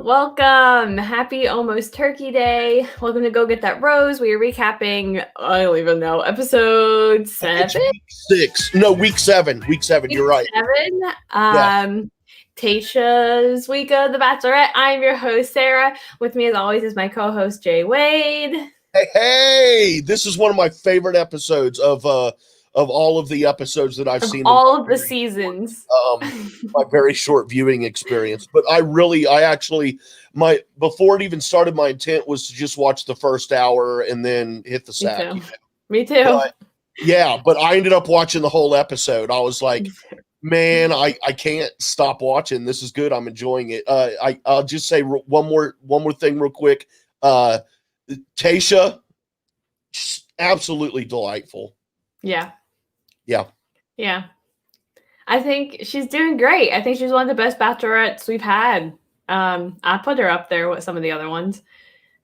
Welcome. Happy almost Turkey Day. Welcome to Go Get That Rose. We are recapping, I don't even know, episode 7? It's week 6. No, week 7. Week 7, you're right. 7. Tayshia's week of The Bachelorette. I'm your host, Sarah. With me, as always, is my co-host, J Wade. Hey, this is one of my favorite episodes of all of the episodes that I've seen. All of the seasons. My very short viewing experience. But before it even started, my intent was to just watch the first hour and then hit the sack. Me too. But I ended up watching the whole episode. I was like, man, I can't stop watching. This is good. I'm enjoying it. I'll just say one more thing real quick. Tayshia, absolutely delightful. Yeah. I think she's doing great. I think she's one of the best bachelorettes we've had. I put her up there with some of the other ones.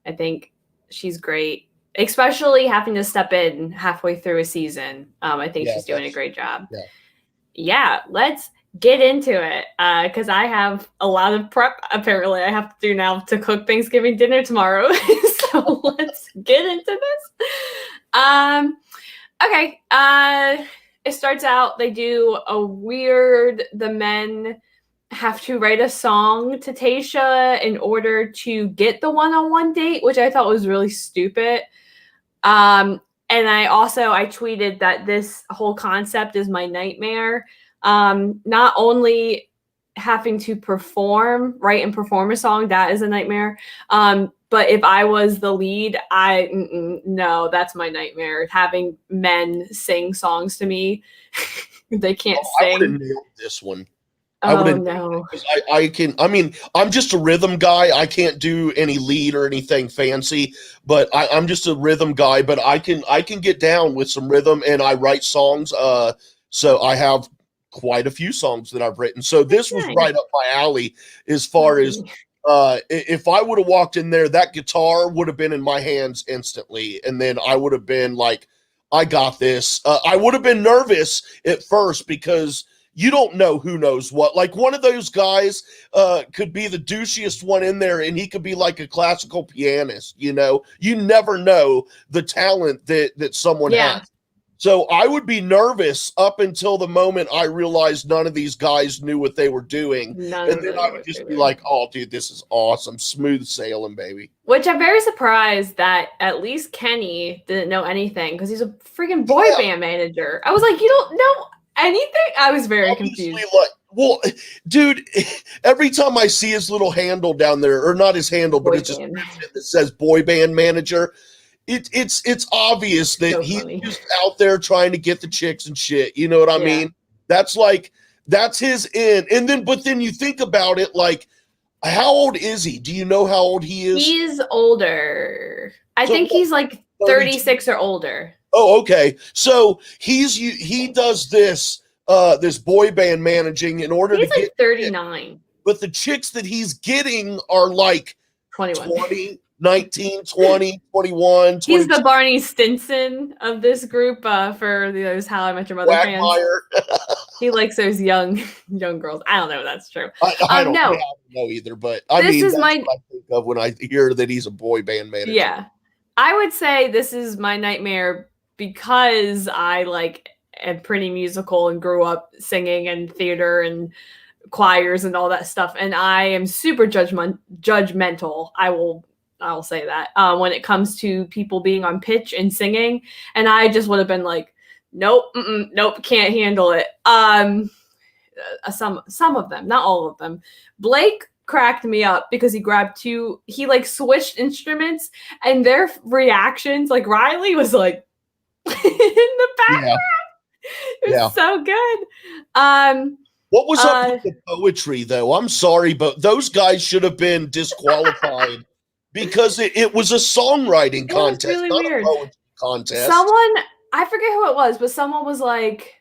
I think she's great, especially having to step in halfway through a season. I think she's doing a great job. Yeah, let's get into it because I have a lot of prep apparently I have to do now to cook Thanksgiving dinner tomorrow. So let's get into this. Okay. It starts out, they do the men have to write a song to Tayshia in order to get the one-on-one date, which I thought was really stupid. And I tweeted that this whole concept is my nightmare. Not only having to write and perform a song, that is a nightmare. But if I was the lead, no, that's my nightmare. Having men sing songs to me. They can't sing. I would have nailed this one. No. I'm just a rhythm guy. I can't do any lead or anything fancy, but I'm just a rhythm guy, but I can get down with some rhythm, and I write songs. So I have quite a few songs that I've written. So this was right up my alley as far as if I would have walked in there, that guitar would have been in my hands instantly. And then I would have been like, I got this. I would have been nervous at first because you don't know who knows what. Like one of those guys could be the douchiest one in there, and he could be like a classical pianist. You never know the talent that someone has. So I would be nervous up until the moment I realized none of these guys knew what they were doing. And then I would just be like, oh, dude, this is awesome. Smooth sailing, baby. Which I'm very surprised that at least Kenny didn't know anything because he's a freaking boy band manager. I was like, you don't know anything? I was very confused. Well, dude, every time I see his little handle down there, or not his handle, but it's just that says boy band manager, it's obvious that he's just out there trying to get the chicks and shit. You know what I mean? That's his end. And then you think about it, like, how old is he? Do you know how old he is? He's older. I think he's like 36 or older. Oh, okay. So he does this boy band managing in order to get 39. But the chicks that he's getting are like 21. 19, 20, 21. He's the Barney Stinson of this group for those How I Met Your Mother fans. He likes those young girls. I don't know if that's true. I don't know either, but that's what I think of when I hear that he's a boy band manager. Yeah. I would say this is my nightmare because I am pretty musical and grew up singing and theater and choirs and all that stuff. And I am super judgmental. I'll say that when it comes to people being on pitch and singing, and I just would have been like, nope, can't handle it. Some of them, not all of them. Blake cracked me up because he switched instruments, and their reactions, like Riley was like in the background. It was so good. What was up with the poetry, though? I'm sorry, but those guys should have been disqualified. Because it was a songwriting contest, really not weird. A poetry contest. I forget who it was, but someone was like,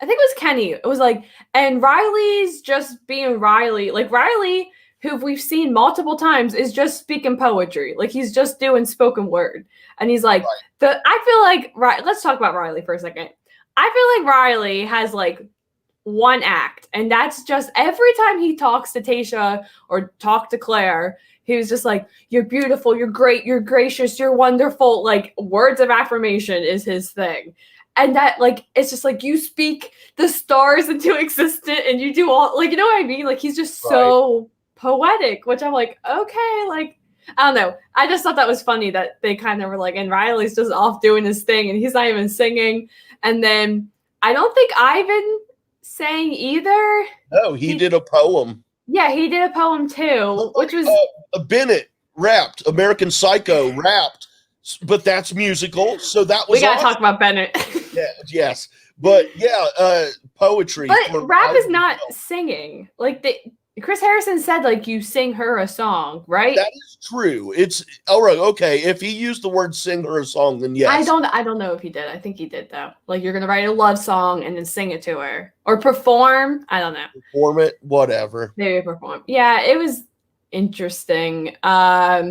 I think it was Kenny. It was like, and Riley's just being Riley. Like Riley, who we've seen multiple times, is just speaking poetry. Like he's just doing spoken word. And he's like, I feel like, let's talk about Riley for a second. I feel like Riley has like one act, and that's just every time he talks to Tayshia or talk to Claire, he was just like, you're beautiful, you're great, you're gracious, you're wonderful. Like, words of affirmation is his thing. And that, like, it's just like, you speak the stars into existence and you do all, like, you know what I mean? Like, he's just so poetic, which I'm like, okay, like, I don't know. I just thought that was funny that they kind of were like, and Riley's just off doing his thing and he's not even singing. And then I don't think Ivan sang either. No, he did a poem. Yeah, he did a poem too, which was Bennett rapped, American Psycho rapped, but that's musical, so that was. We gotta talk about Bennett. Yes, but yeah, poetry. But rap is not singing. Like Chris Harrison said, like, you sing her a song, right? That is true. It's all right. Okay, if he used the word "sing her a song," then yes. I don't know if he did. I think he did though. Like, you're gonna write a love song and then sing it to her or perform. I don't know. Perform it, whatever. Maybe perform. Yeah, it was interesting. Yeah,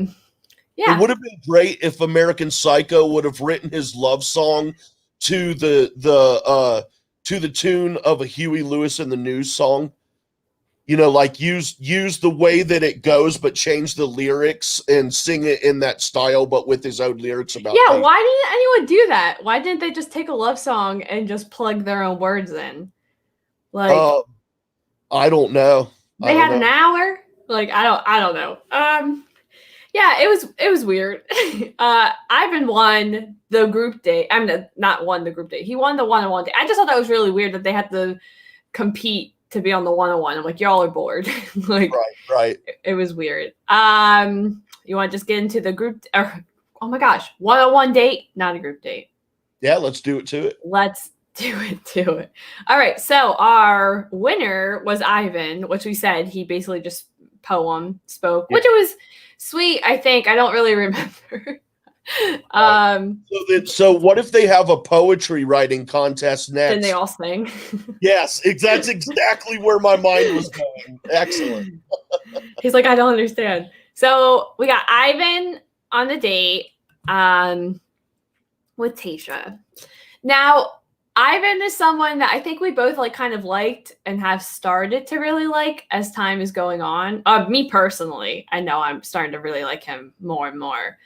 it would have been great if American Psycho would have written his love song to the tune of a Huey Lewis and the News song. You know, like use the way that it goes, but change the lyrics and sing it in that style, but with his own lyrics about. Yeah, why didn't anyone do that? Why didn't they just take a love song and just plug their own words in? Like, I don't know. They had an hour. Like, I don't know. Yeah, it was weird. Ivan won the group date. I mean, not won the group date. He won the one-on-one date. I just thought that was really weird that they had to compete to be on the one-on-one. I'm like, y'all are bored. Like, right. It was weird. You want to just get into the group? Oh my gosh, one-on-one date, not a group date. Yeah, let's do it to it. Let's do it. All right, so our winner was Ivan, which we said he basically just spoke, which it was sweet. I think I don't really remember. So what if they have a poetry writing contest next? Then they all sing. Yes, that's exactly where my mind was going. Excellent. He's like, I don't understand. So we got Ivan on the date with Tayshia. Now, Ivan is someone that I think we both like kind of liked and have started to really like as time is going on. Me personally, I know I'm starting to really like him more and more.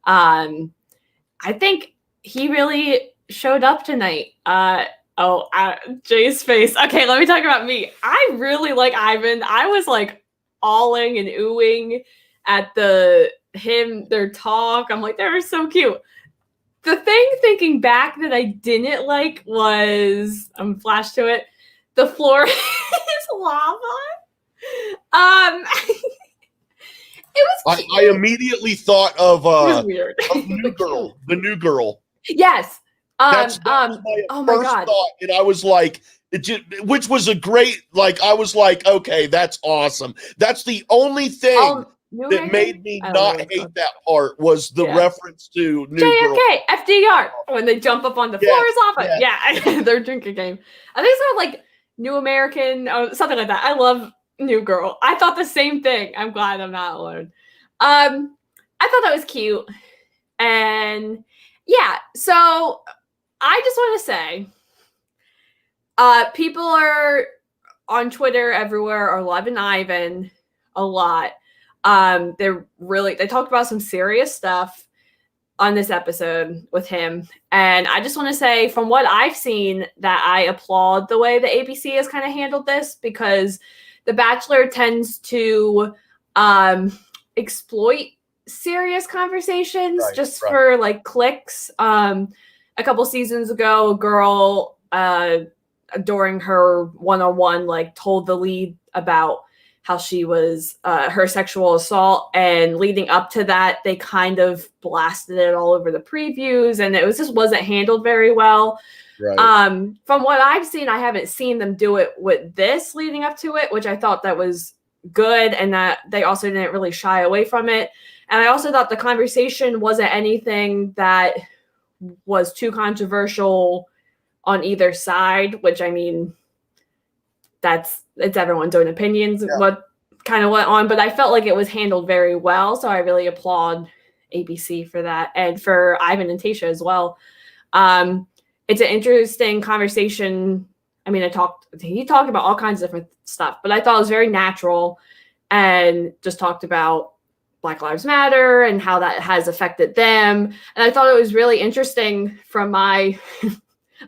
I think he really showed up tonight. Jay's face. Okay, let me talk about me. I really like Ivan. I was like awing and oohing at their talk. I'm like, they're so cute. The thing thinking back that I didn't like was, I'm flash to it, the floor is lava. It was cute. I immediately thought of it was weird. The new girl. Yes. That's my first thought, and I was like, which was a great, like, I was like, okay, that's awesome. That's the only thing that made me not hate that part was the reference to New Girl. JFK, FDR, when they jump up on the floor is lava. Yeah, their drinking game. I think it's sort of like New American, something like that. I love New Girl. I thought the same thing. I'm glad I'm not alone. I thought that was cute. And yeah, so I just want to say, people are on Twitter everywhere are loving Ivan a lot. They talked about some serious stuff on this episode with him. And I just want to say, from what I've seen, that I applaud the way the ABC has kind of handled this, because The Bachelor tends to exploit serious conversations for like clicks. A couple seasons ago, a girl during her one-on-one like told the lead about how she was her sexual assault, and leading up to that, they kind of blasted it all over the previews, and it just wasn't handled very well. Right. From what I've seen, I haven't seen them do it with this leading up to it, which I thought that was good, and that they also didn't really shy away from it. And I also thought the conversation wasn't anything that was too controversial on either side, which, I mean, it's everyone's own opinions, what kind of went on, but I felt like it was handled very well. So I really applaud ABC for that, and for Ivan and Tayshia as well. It's an interesting conversation I mean, he talked about all kinds of different stuff, but I thought it was very natural and just talked about Black Lives Matter and how that has affected them. And I thought it was really interesting from my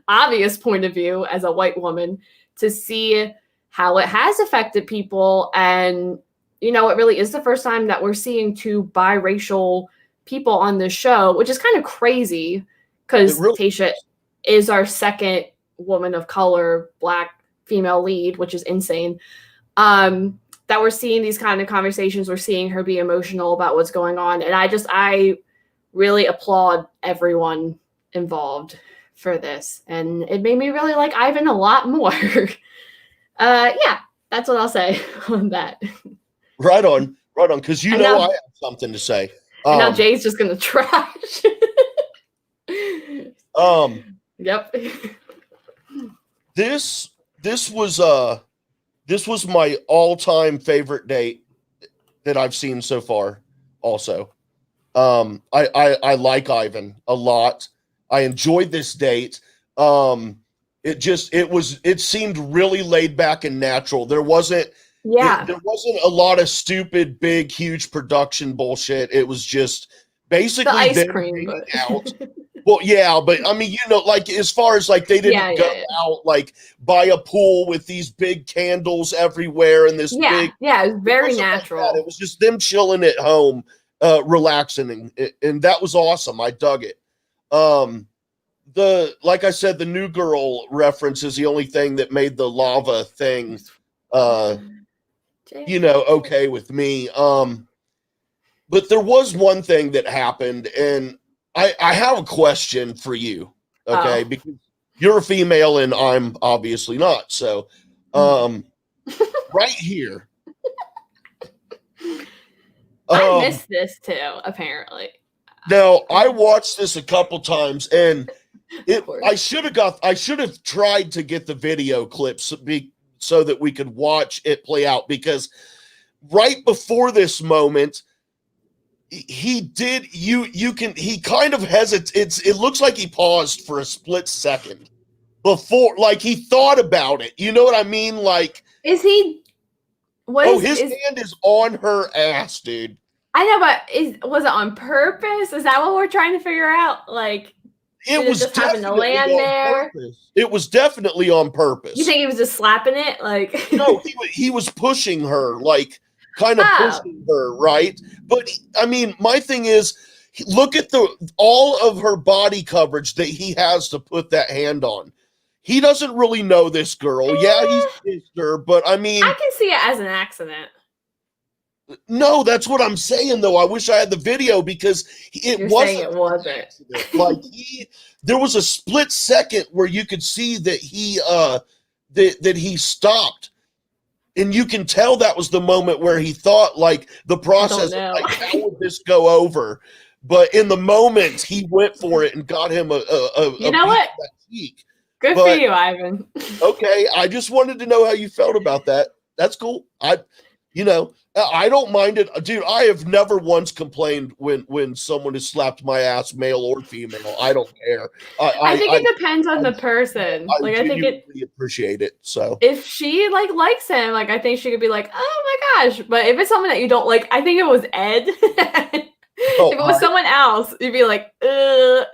obvious point of view as a white woman to see how it has affected people. And, you know, it really is the first time that we're seeing two biracial people on this show, which is kind of crazy because Tayshia is our second woman of color, Black female lead, which is insane. That we're seeing these kind of conversations, we're seeing her be emotional about what's going on. And I really applaud everyone involved for this. And it made me really like Ivan a lot more. Yeah, that's what I'll say on that. Right on. Because you know I have something to say. And now Jay's just gonna trash. Yep. This was my all-time favorite date that I've seen so far. Also, I like Ivan a lot. I enjoyed this date. It seemed really laid back and natural. There wasn't a lot of stupid, big, huge production bullshit. It was just basically the ice cream out. Well, yeah, but I mean, you know, like as far as like they didn't go out like by a pool with these big candles everywhere and this big. Yeah, it was very natural. Like it was just them chilling at home, relaxing, and that was awesome. I dug it. Like I said, the New Girl reference is the only thing that made the lava thing, you know, okay with me. But there was one thing that happened, and I have a question for you, okay? Because you're a female and I'm obviously not. So, right here. I missed this too, apparently. Now, I watched this a couple times, and I should have tried to get the video clips so that we could watch it play out, because right before this moment, he kind of hesitates. It looks like he paused for a split second before, like he thought about it. You know what I mean? Like, his hand is on her ass, dude. I know, but was it on purpose? Is that what we're trying to figure out? Like, it was just having to land there. It was definitely on purpose. You think he was just slapping it? Like, no, he was pushing her, like kind of pushing her, right? But I mean, my thing is, look at all of her body coverage that he has to put that hand on. He doesn't really know this girl. Yeah, he's kissed her, but I mean, I can see it as an accident. No, that's what I'm saying, though. I wish I had the video, because it wasn't. Like there was a split second where you could see that he stopped, and you can tell that was the moment where he thought, like, the process, like, how would this go over? But in the moment, he went for it and got him you know what? Cheek. Good for you, Ivan. Okay, I just wanted to know how you felt about that. That's cool. I don't mind it, dude. I have never once complained when someone has slapped my ass, male or female. I don't care. I think it depends on the person. I think really appreciate it. So if she likes him, I think she could be like, "Oh my gosh!" But if it's someone that you don't like, I think it was Ed. If it was someone else, you'd be like,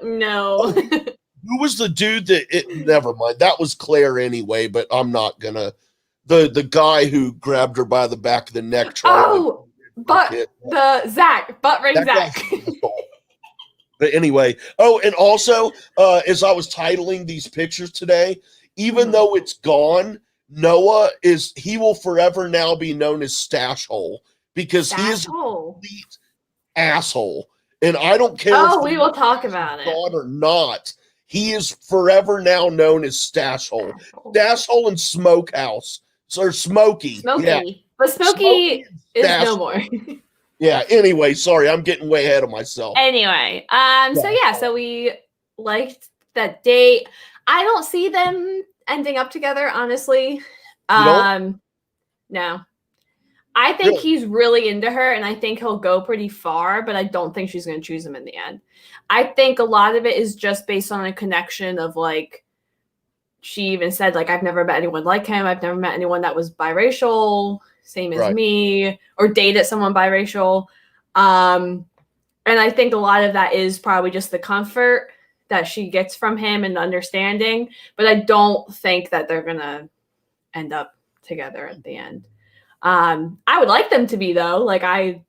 no. Who was the dude never mind. That was Claire anyway, but I'm not gonna. The guy who grabbed her by the back of the neck. Butt ring Zach. But anyway, and also, as I was titling these pictures today, even though it's gone, Noah he will forever now be known as Stash Hole, because he is a complete asshole. And I don't care if we will talk about it or not. He is forever now known as Stash Hole. Stash Hole and Smokehouse. Or Smokey. Yeah. But Smokey is no more. Yeah, anyway, sorry, I'm getting way ahead of myself. Anyway, so we liked that date. I don't see them ending up together, honestly. No. I think he's really into her, and I think he'll go pretty far, but I don't think she's going to choose him in the end. I think a lot of it is just based on a connection of, she even said, like, I've never met anyone like him. I've never met anyone that was biracial, same as me, or dated someone biracial. And I think a lot of that is probably just the comfort that she gets from him and understanding. But I don't think that they're going to end up together at the end. I would like them to be, though. Like, I'd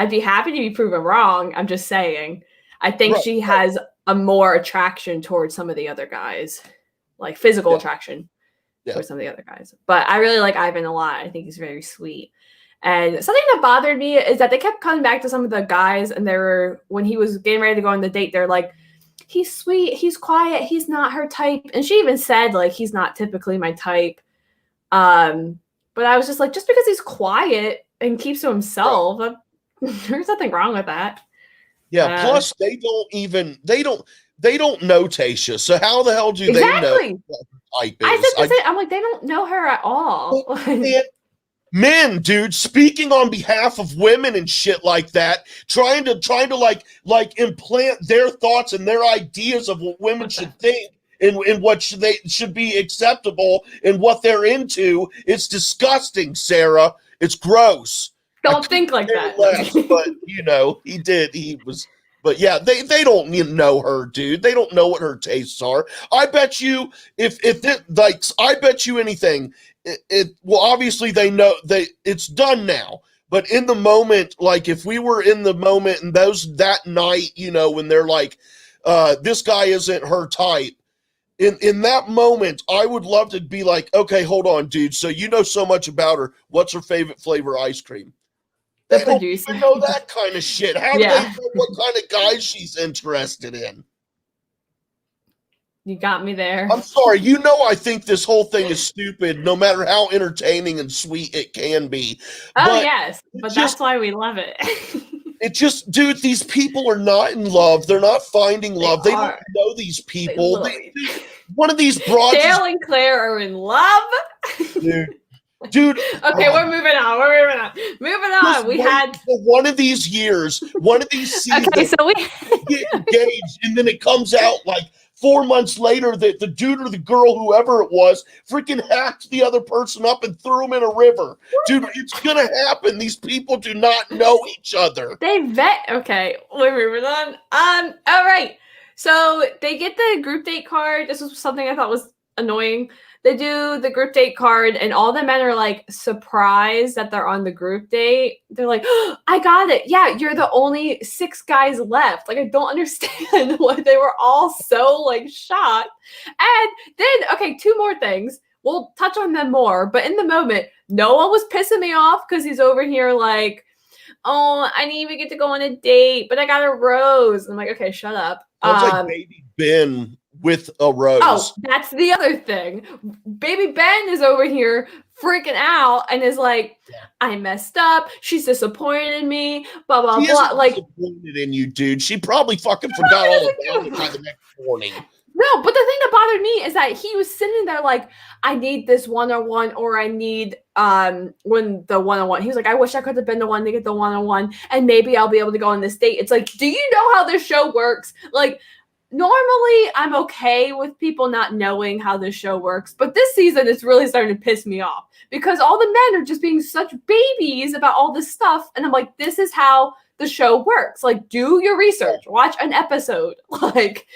be happy to be proven wrong. I'm just saying. I think she has a more attraction towards some of the other guys. Like physical attraction towards some of the other guys. But I really like Ivan a lot. I think he's very sweet. And something that bothered me is that they kept coming back to some of the guys, and when he was getting ready to go on the date, they're like, he's sweet, he's quiet, he's not her type. And she even said, like, he's not typically my type. But I was just like, just because he's quiet and keeps to himself, there's nothing wrong with that. Yeah, plus they don't know Tayshia, so how the hell do they know what her type is? I said the same. I'm like, they don't know her at all. Men, dude, speaking on behalf of women and shit like that, trying to like implant their thoughts and their ideas of what women should think and what they should be acceptable and what they're into. It's disgusting, Sarah. It's gross. Don't think like that. Less, but he did. He was. But yeah, they don't know her, dude. They don't know what her tastes are. I bet you I bet you anything. Well, obviously they know it's done now. But in the moment, like if we were in the moment and that night, when they're like, this guy isn't her type. In that moment, I would love to be like, okay, hold on, dude. So you know so much about her. What's her favorite flavor ice cream? The producer. They don't know that kind of shit. How do they know what kind of guys she's interested in? You got me there. I'm sorry. I think this whole thing is stupid, no matter how entertaining and sweet it can be. Oh, yes. But that's why we love it. It just, dude, these people are not in love. They're not finding love. They don't know these people. One of these broads. Dale and Claire are in love. Dude. Okay, we're moving on. Moving on. We had one of these years, one of these seasons. Okay, so we get engaged, and then it comes out like 4 months later that the dude or the girl, whoever it was, freaking hacked the other person up and threw him in a river. Dude, it's gonna happen. These people do not know each other. Okay, we're moving on. All right. So they get the group date card. This was something I thought was annoying. They do the group date card, and all the men are like surprised that they're on the group date. They're like, oh, I got it. Yeah, you're the only 6 guys left. Like, I don't understand why they were all so like shocked. And then, okay, 2 more things. We'll touch on them more, but in the moment, Noah was pissing me off because he's over here like, oh, I didn't even get to go on a date, but I got a rose. I'm like, okay, shut up. Sounds like baby Ben with a rose. Oh, that's the other thing. Baby Ben is over here freaking out and is like, I messed up. She's disappointed in me. Blah, blah, she blah. Like, disappointed in you, dude. She probably fucking forgot all about it by the next morning. No, but the thing that bothered me is that he was sitting there like, I need this one-on-one, or I need when the one-on-one. He was like, I wish I could have been the one to get the one-on-one, and maybe I'll be able to go on this date. It's like, do you know how this show works? Like, normally I'm okay with people not knowing how this show works, but this season it's really starting to piss me off because all the men are just being such babies about all this stuff, and I'm like, this is how the show works. Like, do your research, watch an episode. Like,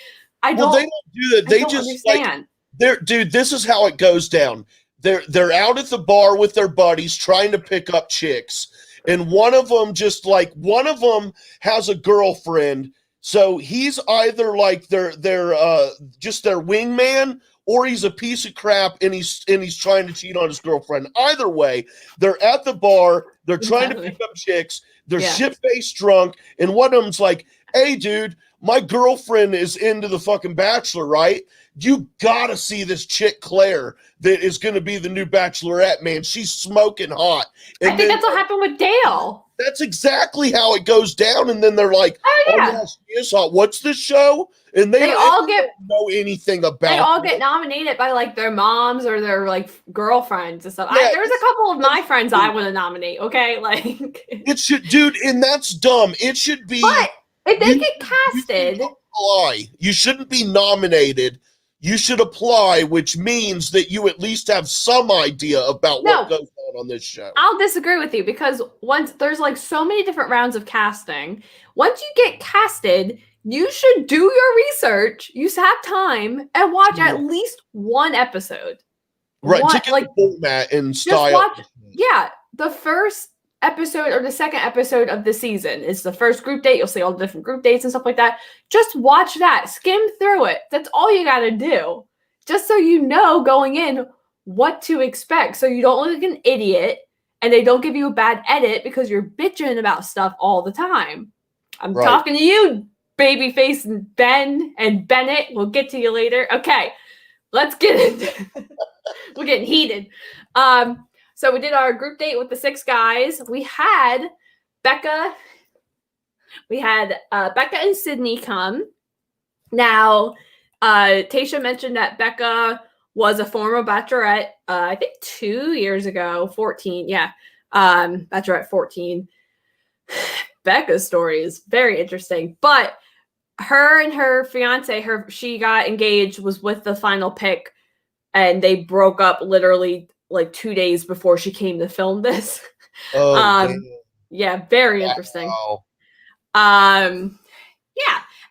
they don't do that. They just understand. Dude, this is how it goes down. They're out at the bar with their buddies trying to pick up chicks, and one of them has a girlfriend. So he's either like their just their wingman, or he's a piece of crap and he's trying to cheat on his girlfriend. Either way, they're at the bar, they're trying to pick up chicks, they're shit-faced drunk, and one of them's like, hey dude, my girlfriend is into the fucking Bachelor, right? You gotta see this chick Claire that is gonna be the new Bachelorette, man. She's smoking hot. And I think that's what happened with Dale. That's exactly how it goes down. And then they're like, oh yeah, she is hot. What's this show? And they don't know anything about it. They all get nominated by like their moms or their like girlfriends and stuff. Yeah, there's a couple of my friends I want to nominate, okay? Like, it should, dude, and that's dumb. It should be. But if they get casted, you shouldn't be nominated you should apply, which means that you at least have some idea about what goes on this show. I'll disagree with you because once there's like so many different rounds of casting. Once you get casted, you should do your research. You should have time and watch at least one episode. Right, to get the format and style. Watch, the first episode or the second episode of the season is the first group date. You'll see all the different group dates and stuff like that. Just watch that. Skim through it. That's all you got to do. Just so you know going in what to expect. So you don't look like an idiot and they don't give you a bad edit because you're bitching about stuff all the time. I'm talking to you, Babyface and Ben and Bennett. We'll get to you later. Okay, let's get into it. We're getting heated. So we did our group date with the 6 guys. We had Becca. We had Becca and Sydney come. Now, Tayshia mentioned that Becca was a former Bachelorette, I think 2 years ago, 14. Yeah, Bachelorette 14. Becca's story is very interesting. But her and her fiance, she got engaged, was with the final pick, and they broke up literally like 2 days before she came to film this. Yeah, very interesting. Yeah.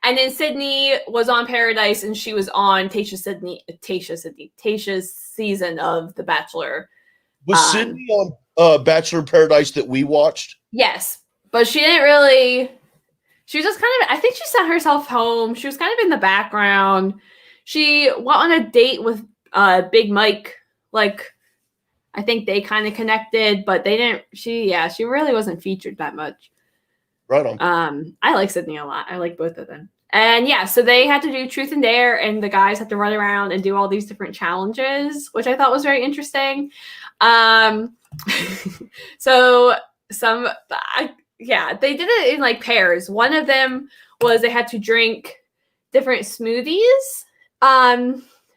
And then Sydney was on Paradise, and she was on Tayshia's season of The Bachelor. Was Sydney on Bachelor Paradise that we watched? Yes, but she didn't really. She was just kind of. I think she sent herself home. She was kind of in the background. She went on a date with Big Mike. Like, I think they kind of connected, but they didn't. She really wasn't featured that much. Right on. I like Sydney a lot. I like both of them. And yeah, so they had to do Truth and Dare, and the guys had to run around and do all these different challenges, which I thought was very interesting. So they did it in like pairs. One of them was they had to drink different smoothies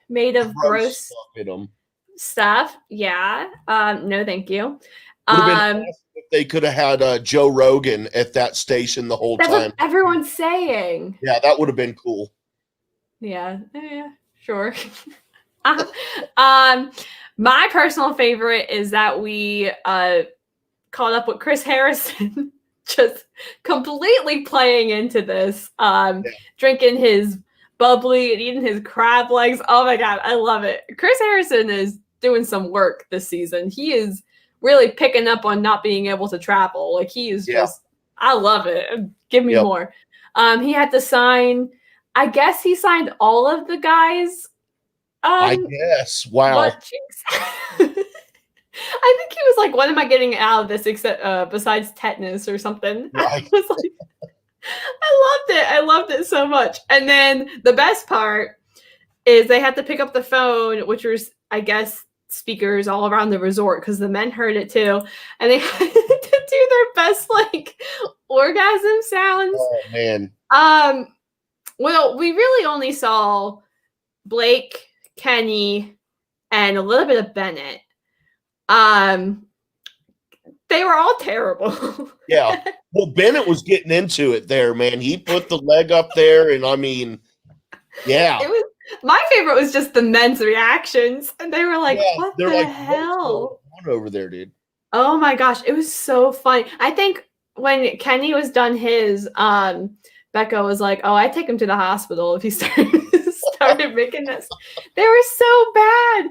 made of gross stuff. Yeah. No, thank you. If they could have had Joe Rogan at that station the whole time. That's what everyone's saying. Yeah, that would have been cool. Yeah, sure. My personal favorite is that we caught up with Chris Harrison, just completely playing into this, drinking his bubbly and eating his crab legs. Oh my God, I love it. Chris Harrison is doing some work this season. He is really picking up on not being able to travel. Like, he is just, I love it. Give me more. He had to sign, I guess he signed all of the guys. I guess. Wow. I think he was like, what am I getting out of this except besides tetanus or something? Right. I was like, I loved it so much. And then the best part is they had to pick up the phone, which was, I guess, speakers all around the resort because the men heard it too, and they had to do their best like orgasm sounds. Oh man. Well, we really only saw Blake, Kenny, and a little bit of Bennett. They were all terrible. Yeah. Well, Bennett was getting into it there, man. He put the leg up there, and I mean, yeah. My favorite was just the men's reactions, and they were like, "What the hell?" What's going on over there, dude? Oh my gosh, it was so funny. I think when Kenny was done his, Becca was like, "Oh, I'd take him to the hospital if he started making this." They were so bad.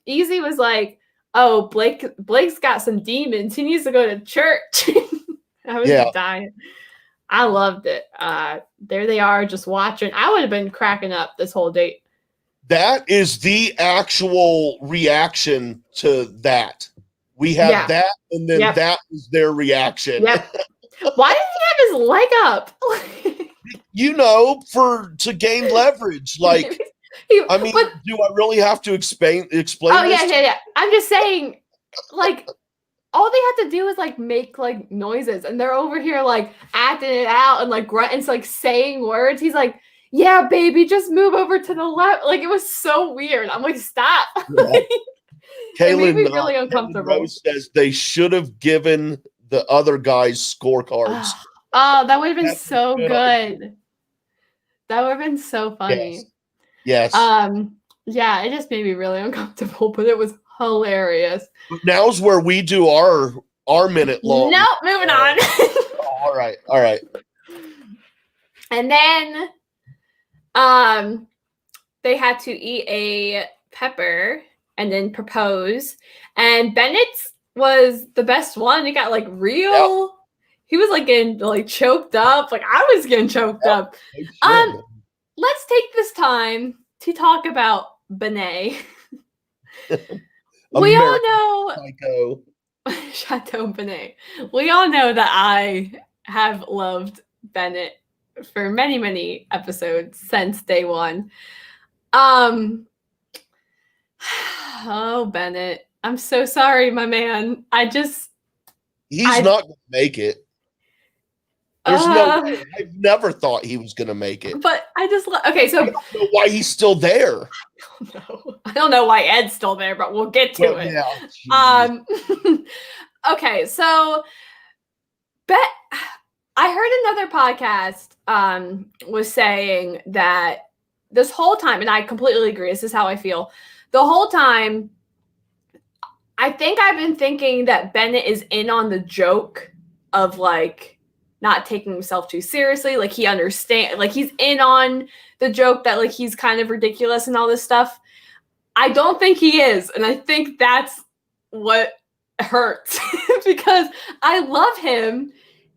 Easy was like, "Oh, Blake's got some demons. He needs to go to church." I was dying. I loved it. There they are, just watching. I would have been cracking up this whole date. That is the actual reaction to that. We had that, and then that was their reaction. Yep. Why did he have his leg up? To gain leverage. Like, do I really have to explain? Oh yeah. I'm just saying, like, all they had to do was like make like noises, and they're over here like acting it out and like grunt and like saying words. He's like, "Yeah, baby, just move over to the left." Like, it was so weird. I'm like, stop. Yeah. It made me really uncomfortable. Rose says they should have given the other guys scorecards. Oh, that would have been so good. That would have been so funny. Yes. Yeah, it just made me really uncomfortable, but it was hilarious. Now's where we do our minute long. Nope, moving on. All right. And then they had to eat a pepper and then propose. And Bennett's was the best one. It got like real. Yep. He was like getting like choked up. Like I was getting choked up. Let's take this time to talk about Benet. We all know Psycho. Chateau Benet. We all know that I have loved Bennett for many, many episodes since day one. Oh, Bennett. I'm so sorry, my man. He's not gonna make it. There's no way. I've never thought he was gonna make it. But I just okay, so I don't know why he's still there. I don't know why Ed's still there, but we'll get to it. Yeah, okay, so I heard another podcast was saying that this whole time, and I completely agree, this is how I feel. The whole time, I think I've been thinking that Bennett is in on the joke of like not taking himself too seriously. Like he understands, like he's in on the joke that like he's kind of ridiculous and all this stuff. I don't think he is. And I think that's what hurts because I love him.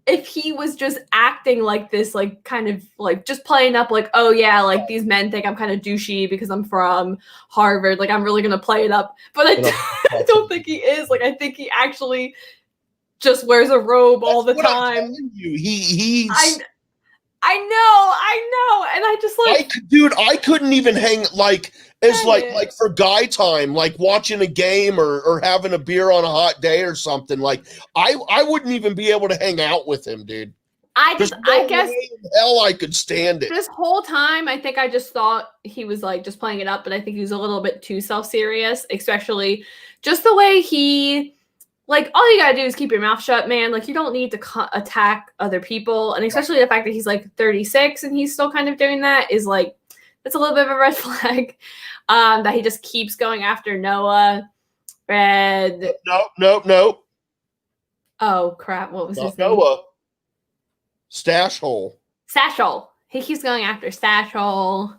If he was just acting like this, like kind of like just playing up like, oh yeah, like these men think I'm kind of douchey because I'm from Harvard. Like I'm really going to play it up. But I don't think he is. Like I think he actually just wears a robe all the time. He's I know. And I just like I couldn't even hang like as like for guy time, like watching a game or having a beer on a hot day or something. Like I wouldn't even be able to hang out with him, dude. I guess hell I could stand it. This whole time I think I just thought he was like just playing it up, but I think he was a little bit too self-serious, especially just the way he like, all you gotta do is keep your mouth shut, man. Like, you don't need to attack other people. And especially the fact that he's, like, 36 and he's still kind of doing that is, like, that's a little bit of a red flag. That he just keeps going after Noah. And... Nope. Oh, crap. What was his name? Noah. Stashhole. He keeps going after Stashhole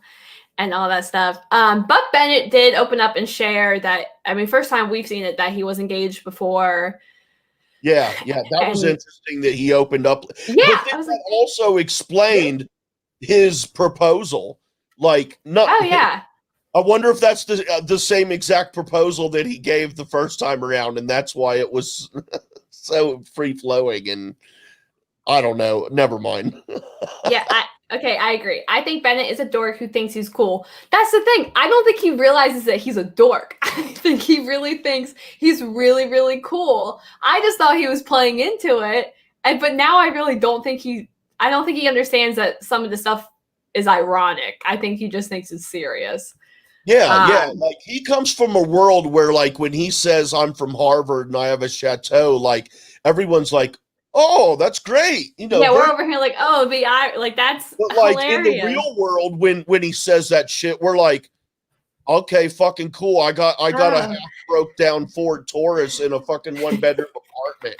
and all that stuff. But Bennett did open up and share that, I mean, first time we've seen it, that he was engaged before. Yeah, that was interesting that he opened up. Yeah. But then that also explained his proposal. Like, oh, yeah. I wonder if that's the same exact proposal that he gave the first time around, and that's why it was so free-flowing, and I don't know. Never mind. Yeah, I agree. I think Bennett is a dork who thinks he's cool. That's the thing. I don't think he realizes that he's a dork. I think he really thinks he's really, really cool. I just thought he was playing into it. But now I really don't think I don't think he understands that some of the stuff is ironic. I think he just thinks it's serious. Yeah. Like he comes from a world where like when he says I'm from Harvard and I have a chateau, like everyone's like, oh, that's great. You know, yeah, we're over here like, oh, like that's but like hilarious. In the real world, when he says that shit, we're like, okay, fucking cool. I got a half broke down Ford Taurus in a fucking 1-bedroom apartment.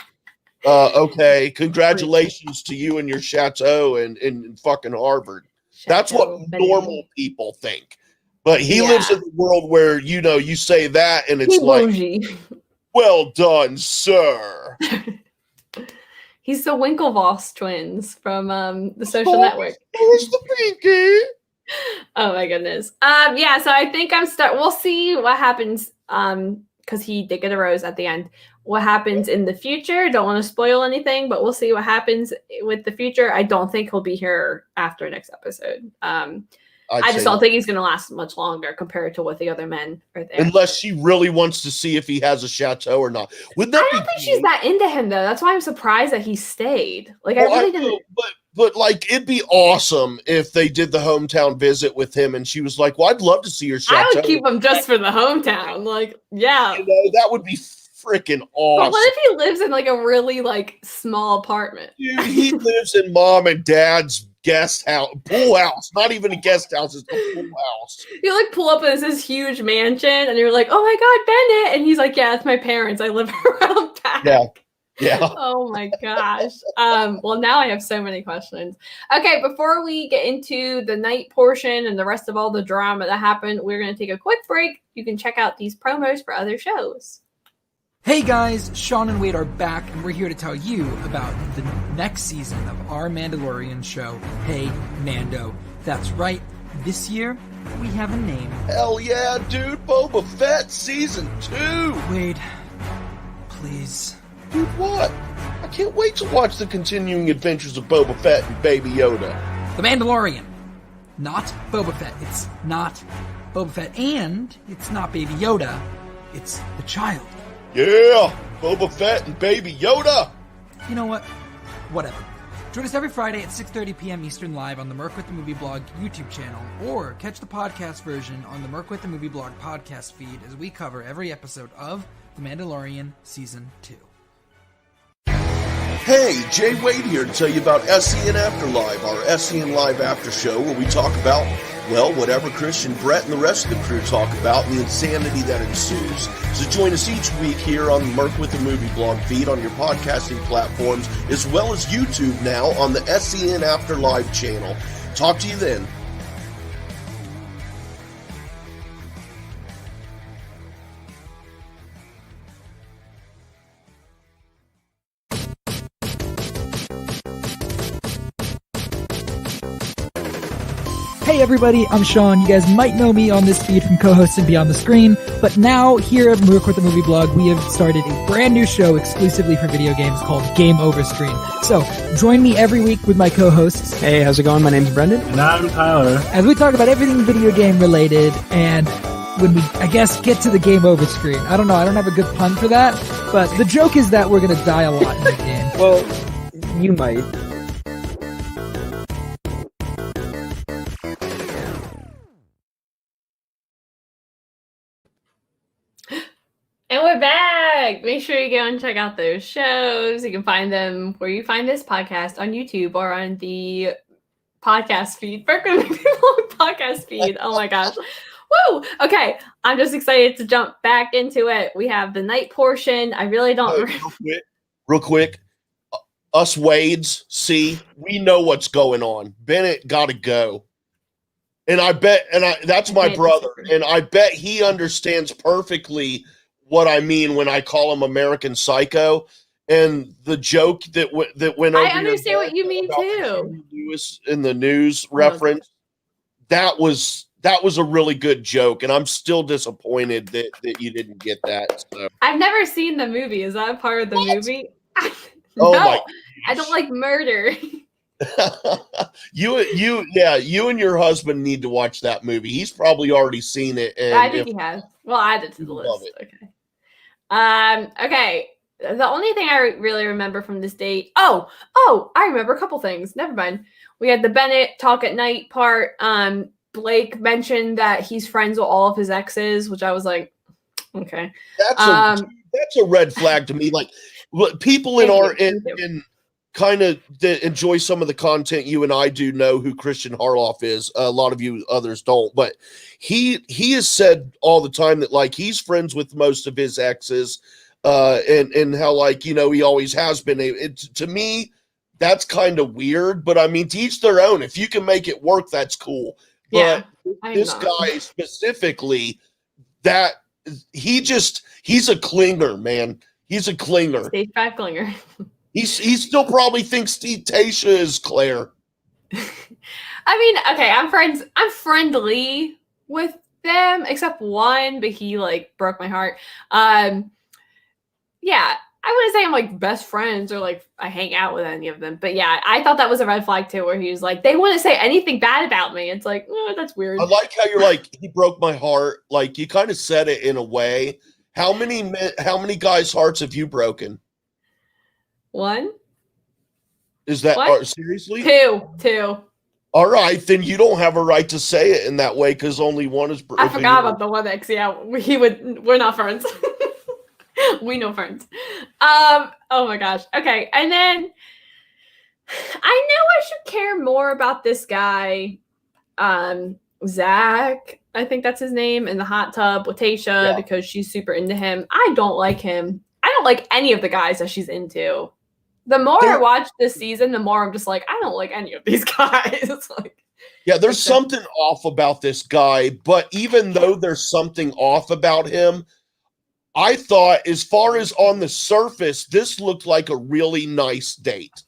Okay, congratulations to you and your chateau in fucking Harvard. That's what normal people think. But he lives in a world where you say that and it's like, well done, sir. He's the Winklevoss twins from the Social Network. Where's the pinky? Oh my goodness. Yeah, so I think we'll see what happens because he did get a rose at the end. What happens in the future? Don't want to spoil anything, but we'll see what happens with the future. I don't think he'll be here after next episode. I just don't think he's going to last much longer compared to what the other men are there. Unless she really wants to see if he has a chateau or not. I don't think she's that into him, though. That's why I'm surprised that he stayed. Like, I really didn't. But like, it'd be awesome if they did the hometown visit with him and she was like, well, I'd love to see your chateau. I would keep him just for the hometown. Like, yeah. That would be freaking awesome. But what if he lives in like a really like small apartment? Dude, he lives in mom and dad's guest house, pool house, not even a guest house, it's a pool house. You like pull up and it's this huge mansion, and you're like, "Oh my God, Bennett!" And he's like, "Yeah, it's my parents. I live around back." Yeah. Oh my gosh. Well, now I have so many questions. Okay, before we get into the night portion and the rest of all the drama that happened, we're going to take a quick break. You can check out these promos for other shows. Hey guys, Sean and Wade are back, and we're here to tell you about the next season of our Mandalorian show, Hey Mando. That's right, this year, we have a name. Hell yeah, dude, Boba Fett Season 2! Wade, please. Dude, what? I can't wait to watch the continuing adventures of Boba Fett and Baby Yoda. The Mandalorian. Not Boba Fett. It's not Boba Fett, and it's not Baby Yoda. It's the child. Yeah, Boba Fett and Baby Yoda. You know what? Whatever. Join us every Friday at 6:30 p.m. Eastern live on the Merc with the Movie Blog YouTube channel, or catch the podcast version on the Merc with the Movie Blog podcast feed as we cover every episode of The Mandalorian Season 2. Hey, Jay Wade here to tell you about SEN After Live, our SEN Live After Show, where we talk about, well, whatever Christian, Brett, and the rest of the crew talk about and the insanity that ensues. So join us each week here on the Merc with the Movie Blog feed on your podcasting platforms, as well as YouTube now on the SEN After Live channel. Talk to you then. Hey everybody, I'm Sean. You guys might know me on this feed from co-hosting Beyond the Screen, but now here at Merc with the Movie Blog, we have started a brand new show exclusively for video games called Game Over Screen. So join me every week with my co-hosts. Hey, how's it going? My name's Brendan. And I'm Tyler. As we talk about everything video game related, and when we, I guess, get to the Game Over Screen. I don't know, I don't have a good pun for that, but the joke is that we're going to die a lot in the game. Well, you might. And we're back. Make sure you go and check out those shows. You can find them where you find this podcast on YouTube or on the podcast feed. Podcast feed. Oh my gosh. Woo! Okay. I'm just excited to jump back into it. We have the night portion. I really don't. Real quick. Us Wades, see, we know what's going on. Bennett got to go. And I bet, that's my brother, and I bet he understands perfectly what I mean when I call him American Psycho, and the joke that went over. I understand what you mean too. Lewis in the news reference. That was a really good joke, and I'm still disappointed that you didn't get that. So. I've never seen the movie. Is that a part of the movie? Oh no, my! I don't like murder. You and your husband need to watch that movie. He's probably already seen it. And I think he has. Well, add it to the list. Okay. Okay. The only thing I really remember from this date. Oh, I remember a couple things. Never mind. We had the Bennett talk at night part. Blake mentioned that he's friends with all of his exes, which I was like, okay. That's a red flag to me. Like people in kind of enjoy some of the content you and I do know who Christian Harloff is. A lot of you others don't, but he has said all the time that like he's friends with most of his exes, and how like he always has been. To me, that's kind of weird, but I mean, to each their own. If you can make it work, that's cool. But this guy specifically, that he's a clinger, man. He's a clinger. Stage 5 clinger. He still probably thinks Tayshia is Claire. I mean, okay, I'm friendly with them, except one, but he like broke my heart. Yeah, I wouldn't say I'm like best friends or like I hang out with any of them, but yeah, I thought that was a red flag too, where he was like, they wouldn't say anything bad about me. It's like, oh, that's weird. I like how you're like, he broke my heart. Like you kind of said it in a way. How many guys' hearts have you broken? One. Is that seriously? Two. All right, then you don't have a right to say it in that way because only one is. I forgot about the one ex. Yeah, we're not friends. We know friends. Oh my gosh. Okay, and then I know I should care more about this guy, Zach. I think that's his name, in the hot tub with Tayshia because she's super into him. I don't like him. I don't like any of the guys that she's into. The more I watch this season, the more I'm just like, I don't like any of these guys. It's like, there's something off about this guy, but even though there's something off about him, I thought, as far as on the surface, this looked like a really nice date.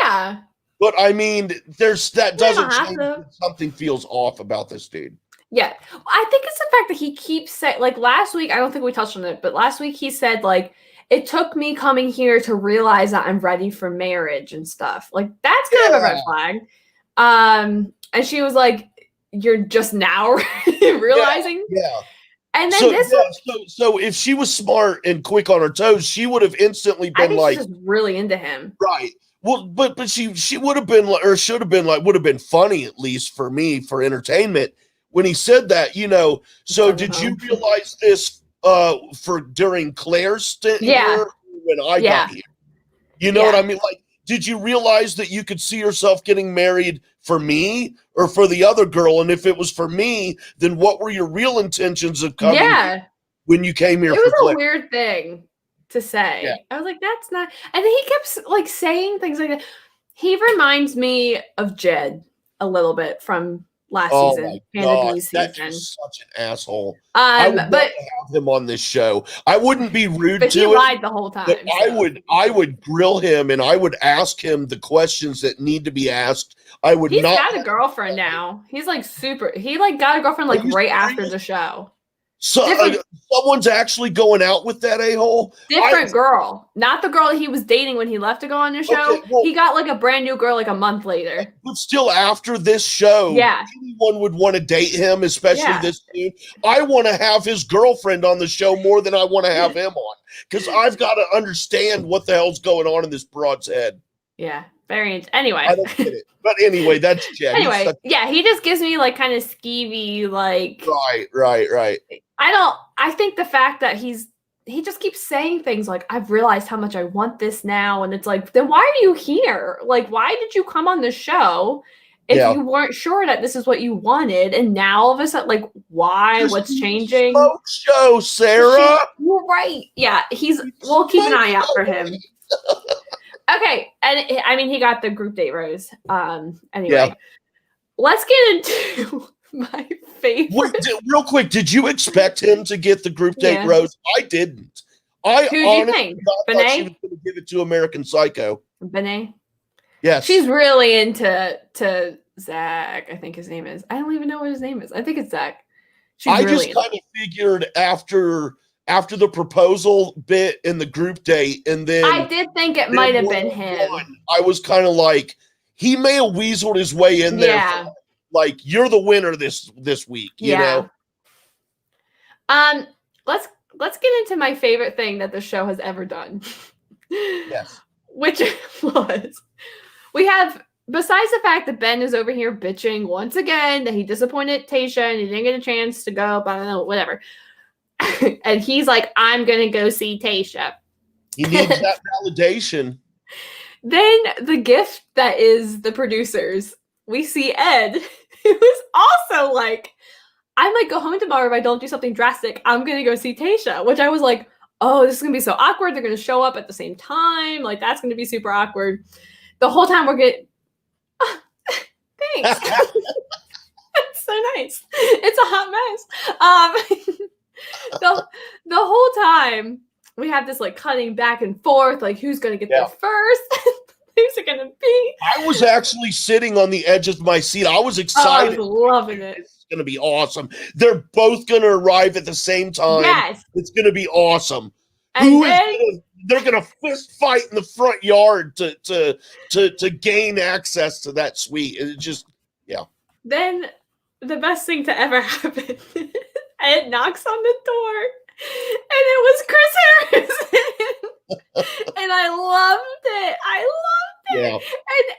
Yeah. But I mean, that doesn't change that something feels off about this dude. Yeah. I think it's the fact that he keeps saying, like last week, I don't think we touched on it, but last week he said, like, it took me coming here to realize that I'm ready for marriage and stuff. Like, that's kind of a red flag. And she was like, you're just now realizing? Yeah. And then so if she was smart and quick on her toes, she would have instantly been like, she's just really into him. Right. Well, but she would have been, or should have been, like, would have been funny, at least for me, for entertainment, when he said that, So did you realize this for during Claire's stint here when I got here? You know what I mean? Like, did you realize that you could see yourself getting married for me or for the other girl? And if it was for me, then what were your real intentions of coming here when you came here? It was a weird thing to say. Yeah. I was like, that's not. And then he kept like saying things like that. He reminds me of Jed a little bit from last season. That's such an asshole. I would but have him on this show. I wouldn't be rude but to him. He lied the whole time. But so. I would grill him and I would ask him the questions that need to be asked. He's got a girlfriend now. He's like super. He like got a girlfriend like right after the show. So someone's actually going out with that a-hole? Different girl. Not the girl he was dating when he left to go on your show. Okay, well, he got like a brand new girl like a month later. But still after this show, anyone would want to date him, especially this dude. I want to have his girlfriend on the show more than I want to have him on. Because I've got to understand what the hell's going on in this broad's head. Yeah. Very anyway. I don't get it. But anyway, that's Jed. Anyway, he just gives me like kind of skeevy, like Right. I think the fact that he just keeps saying things like, I've realized how much I want this now, and it's like, then why are you here? Like, why did you come on the show if you weren't sure that this is what you wanted? And now all of a sudden, like, why? What's changing? Smoke show, Sarah. You're right. Yeah, we'll keep an eye out for him. Okay, and I mean, he got the group date rose. Anyway, let's get into my favorite. Wait, real quick, did you expect him to get the group date rose? I didn't. Who do you think? Benet? She was going to give it to American Psycho. Benet? Yes. She's really into Zach, I think his name is. I don't even know what his name is. I think it's Zach. I just kind of figured after the proposal bit in the group date, and then I did think it might have been him. I was kind of like, he may have weaseled his way in there. Yeah. Like, you're the winner this week, you know? Let's get into my favorite thing that the show has ever done. Yes. Which was, we have, besides the fact that Ben is over here bitching once again that he disappointed Tayshia and he didn't get a chance to go, but I don't know, whatever. And he's like, I'm going to go see Tayshia. He needs that validation. Then the gift that is the producers, we see Ed, who is also like, I might go home tomorrow if I don't do something drastic. I'm going to go see Tayshia, which I was like, oh, this is going to be so awkward. They're going to show up at the same time. Like, that's going to be super awkward. The whole time we're getting, oh, thanks. That's so nice. It's a hot mess. The whole time we have this like cutting back and forth, like who's going to get there first? Who's it going to be? I was actually sitting on the edge of my seat. I was excited. I was loving it. It's going to be awesome. They're both going to arrive at the same time. Yes. It's going to be awesome. And They're going to fist fight in the front yard to gain access to that suite. It just, Then the best thing to ever happen, Ed knocks on the door, and it was Chris Harrison. And I loved it. Yeah. And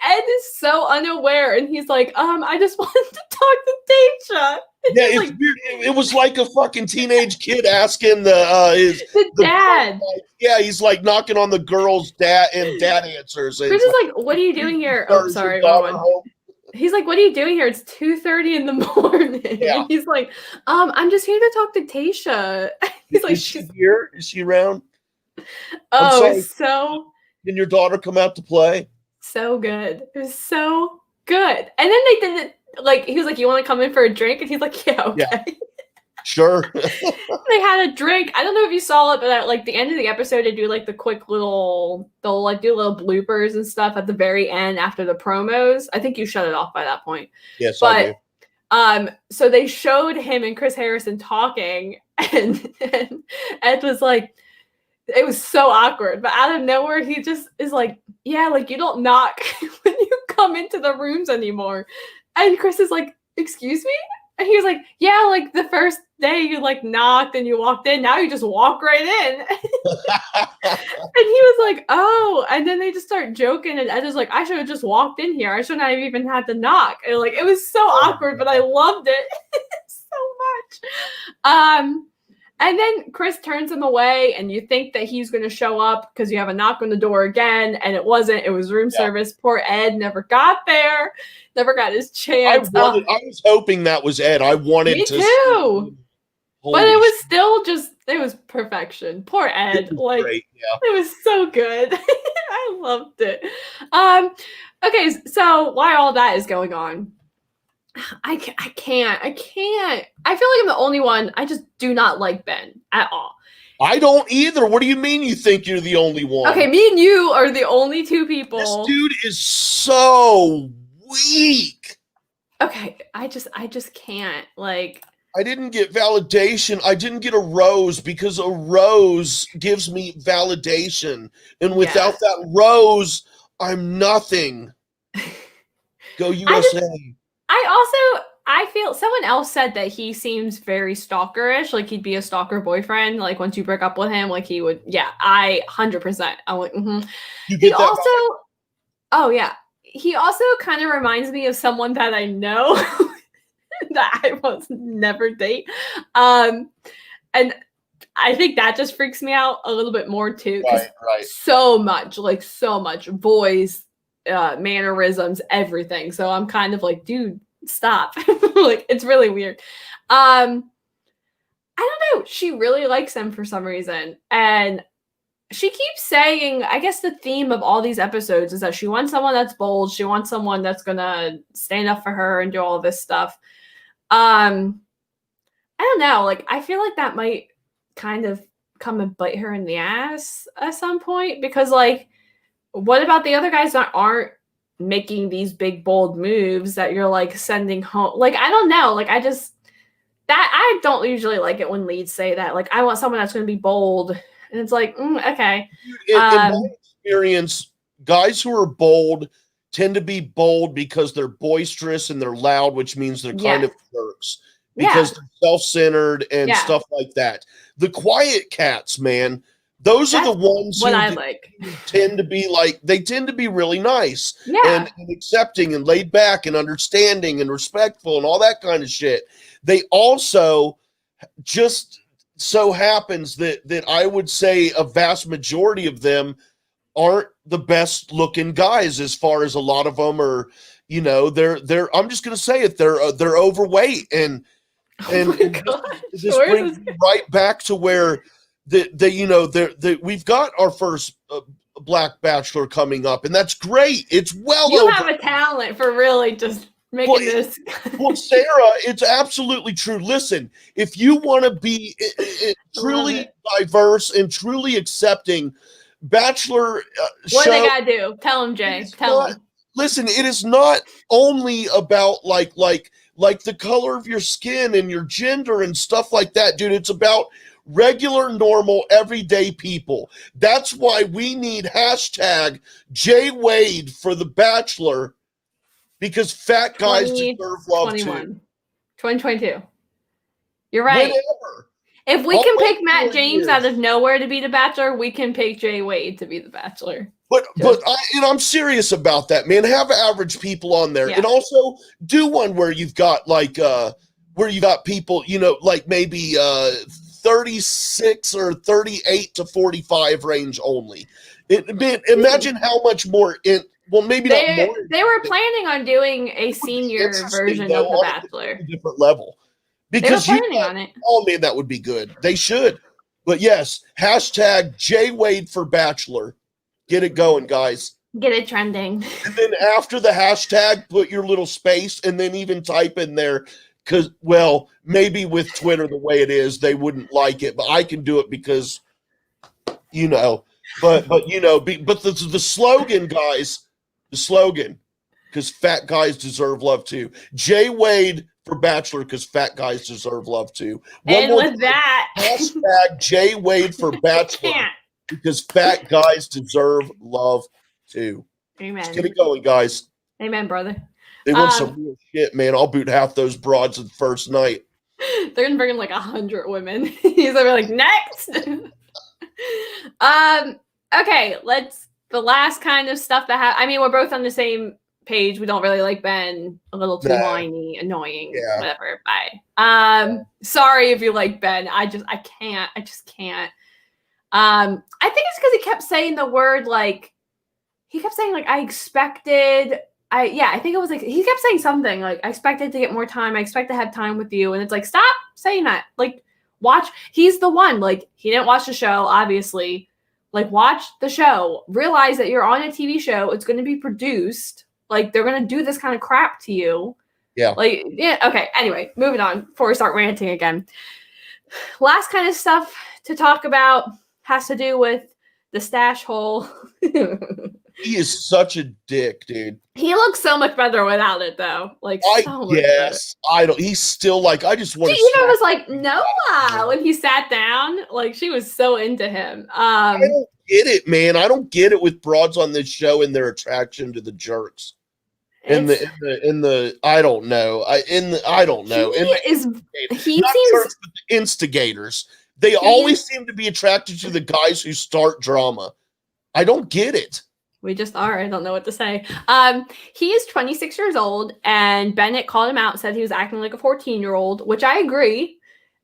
Ed is so unaware, and he's like, I just wanted to talk to Tayshia. Yeah, it's like, weird. It was like a fucking teenage kid asking the dad. Yeah, he's like knocking on the girl's dad, and dad answers. Chris is like, "What are you doing here?" Oh, sorry, wrong one. He's like, "What are you doing here? It's 2:30 in the morning." Yeah. He's like, I'm just here to talk to Tayshia." He's like, "She's here? Is she around?" Oh, it's so. Can your daughter come out to play? So good. It was so good. And then they did it. Like, he was like, "You want to come in for a drink?" And he's like, "Yeah, okay." Yeah. Sure. They had a drink. I don't know if you saw it, but at like the end of the episode, they do like the quick little, they'll like do little bloopers and stuff at the very end after the promos. I think you shut it off by that point. Yes, but I do. So they showed him and Chris Harrison talking, and Ed was like, it was so awkward, but out of nowhere, he just is like, "Yeah, like you don't knock when you come into the rooms anymore." And Chris is like, "Excuse me?" And he was like, "Yeah, like the first day you like knocked and you walked in. Now you just walk right in." And he was like, "Oh." And then they just start joking, and Ed is like, "I should have just walked in here. I shouldn't have even had to knock." And like, it was so awkward, but I loved it so much. And then Chris turns him away, and you think that he's going to show up because you have a knock on the door again, and it wasn't. It was room service. Poor Ed never got there, never got his chance. I was hoping that was Ed. I wanted me to. Too. But it was still just, it was perfection. Poor Ed. Like, great, yeah. It was so good. I loved it. Okay, so while all that is going on, I can't. I feel like I'm the only one. I just do not like Ben at all. I don't either. What do you mean you think you're the only one? Okay, me and you are the only two people. This dude is so weak. Okay, I just can't. Like, I didn't get validation. I didn't get a rose because a rose gives me validation. And without that rose, I'm nothing. Go USA. I feel someone else said that he seems very stalkerish, like he'd be a stalker boyfriend. Like once you break up with him, like he would. Yeah, I 100%. I'm like, You get that also, oh yeah, he also kind of reminds me of someone that I know that I will never date, and I think that just freaks me out a little bit more too. Right. So much voice, mannerisms, everything. So I'm kind of like, dude, stop. Like, it's really weird. I don't know. She really likes him for some reason. And she keeps saying, I guess the theme of all these episodes is that she wants someone that's bold. She wants someone that's going to stand up for her and do all this stuff. I don't know. Like, I feel like that might kind of come and bite her in the ass at some point, because like, what about the other guys that aren't making these big bold moves that you're like sending home? Like, I don't know. Like, I don't usually like it when leads say that. Like, I want someone that's going to be bold, and it's like, okay. In my experience, guys who are bold tend to be bold because they're boisterous and they're loud, which means they're kind of jerks because they're self-centered and stuff like that. The quiet cats, man, those are the ones who tend to be like, they tend to be really nice and accepting and laid back and understanding and respectful and all that kind of shit. They also just so happens that I would say a vast majority of them aren't the best looking guys, as far as a lot of them are, you know, they're I'm just going to say it. They're overweight and this brings me right back to where we've got our first Black Bachelor coming up, and that's great. It's you have a talent for really just making this. Well, Sarah, it's absolutely true. Listen, if you want to be truly diverse and truly accepting, Bachelor what do they gotta do? Tell him, Jay. Tell him. Listen, it is not only about like the color of your skin and your gender and stuff like that, dude. It's about regular, normal, everyday people. That's why we need hashtag J Wade for the Bachelor, because fat guys deserve love too. 2022. You're right. Whatever. If we can pick Matt James out of nowhere to be the Bachelor, we can pick J Wade to be the Bachelor. But I'm serious about that, man. Have average people on there, and also do one where you've got like where you got people, like maybe 36 or 38 to 45 range only. Imagine how much more maybe not more. They were planning on doing a It would be senior interesting, version though, of The on Bachelor. a different level. They were Because planning on it. oh man, that would be good. They should. But yes, hashtag J Wade for Bachelor. Get it going, guys. Get it trending. And then after the hashtag, put your little space and then even type in there. Because, well, maybe with Twitter the way it is, they wouldn't like it. But I can do it because, But the slogan, guys, because fat guys deserve love too. J Wade for Bachelor, because fat guys deserve love too. And with that, hashtag J Wade for Bachelor, because fat guys deserve love too. Amen. Let's get it going, guys. Amen, brother. They want some real shit, man. I'll boot half those broads the first night. They're gonna bring in like 100 women. He's gonna be like, next. Okay, the last kind of stuff that we're both on the same page. We don't really like Ben. A little too whiny, annoying, whatever. Bye. Sorry if you like Ben. I just can't. I think it's because he kept saying the word I expected. I think it was like he kept saying something like I expected to get more time. I expect to have time with you. And it's like, stop saying that. Like, watch. He's the one. Like, he didn't watch the show, obviously. Like, watch the show. Realize that you're on a TV show. It's going to be produced. Like, they're going to do this kind of crap to you. Yeah. Like, yeah. Okay. Anyway, moving on before we start ranting again. Last kind of stuff to talk about has to do with the stash hole. He is such a dick, dude. He looks so much better without it, though. Like, so much better. He's still like, I just want to. She even was like, Noah, when he sat down. Like, she was so into him. I don't get it, man. I don't get it with broads on this show and their attraction to the jerks. I don't know. I don't know. He seems jerks, but the instigators. They always seem to be attracted to the guys who start drama. I don't get it. We just are. I don't know what to say. He is 26 years old, and Bennett called him out and said he was acting like a 14-year-old, which I agree.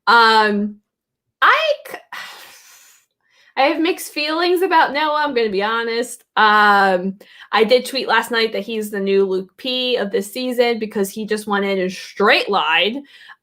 I have mixed feelings about Noah. I'm going to be honest. I did tweet last night that he's the new Luke P of this season because he just went in and straight lied